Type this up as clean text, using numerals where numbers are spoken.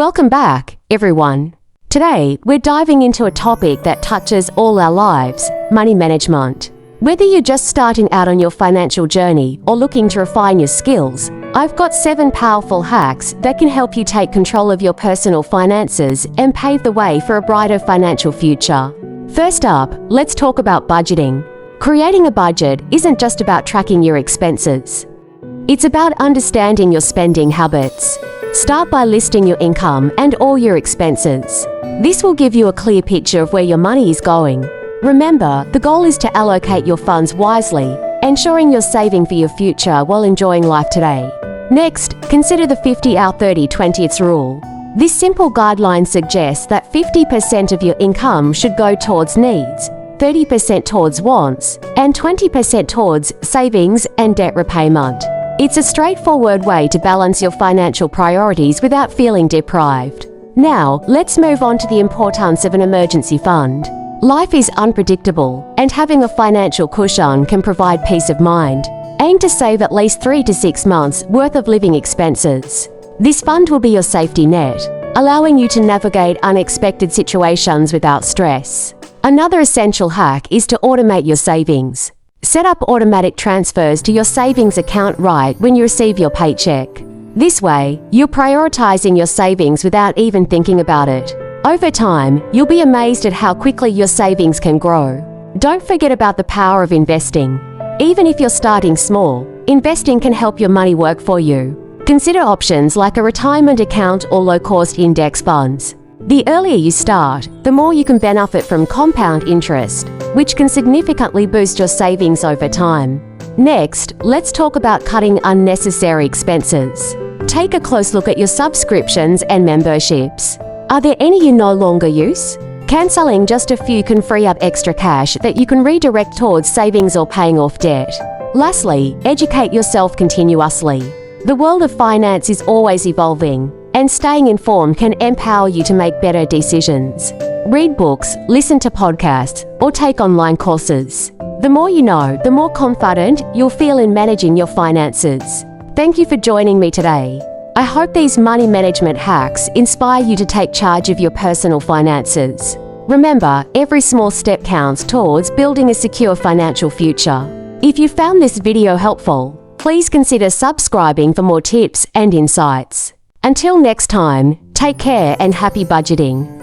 Welcome back, everyone. Today, we're diving into a topic that touches all our lives: money management. Whether you're just starting out on your financial journey or looking to refine your skills, I've got 7 powerful hacks that can help you take control of your personal finances and pave the way for a brighter financial future. First up, let's talk about budgeting. Creating a budget isn't just about tracking your expenses. It's about understanding your spending habits. Start by listing your income and all your expenses. This will give you a clear picture of where your money is going. Remember, the goal is to allocate your funds wisely, ensuring you're saving for your future while enjoying life today. Next, consider the 50-30-20 rule. This simple guideline suggests that 50% of your income should go towards needs, 30% towards wants, and 20% towards savings and debt repayment. It's a straightforward way to balance your financial priorities without feeling deprived. Now, let's move on to the importance of an emergency fund. Life is unpredictable, and having a financial cushion can provide peace of mind. Aim to save at least 3 to 6 months' worth of living expenses. This fund will be your safety net, allowing you to navigate unexpected situations without stress. Another essential hack is to automate your savings. Set up automatic transfers to your savings account right when you receive your paycheck. This way, you're prioritizing your savings without even thinking about it. Over time, you'll be amazed at how quickly your savings can grow. Don't forget about the power of investing. Even if you're starting small, investing can help your money work for you. Consider options like a retirement account or low-cost index funds. The earlier you start, the more you can benefit from compound interest, which can significantly boost your savings over time. Next, let's talk about cutting unnecessary expenses. Take a close look at your subscriptions and memberships. Are there any you no longer use? Canceling just a few can free up extra cash that you can redirect towards savings or paying off debt. Lastly, educate yourself continuously. The world of finance is always evolving, and staying informed can empower you to make better decisions. Read books, listen to podcasts, or take online courses. The more you know, the more confident you'll feel in managing your finances. Thank you for joining me today. I hope these money management hacks inspire you to take charge of your personal finances. Remember, every small step counts towards building a secure financial future. If you found this video helpful, please consider subscribing for more tips and insights. Until next time, take care and happy budgeting.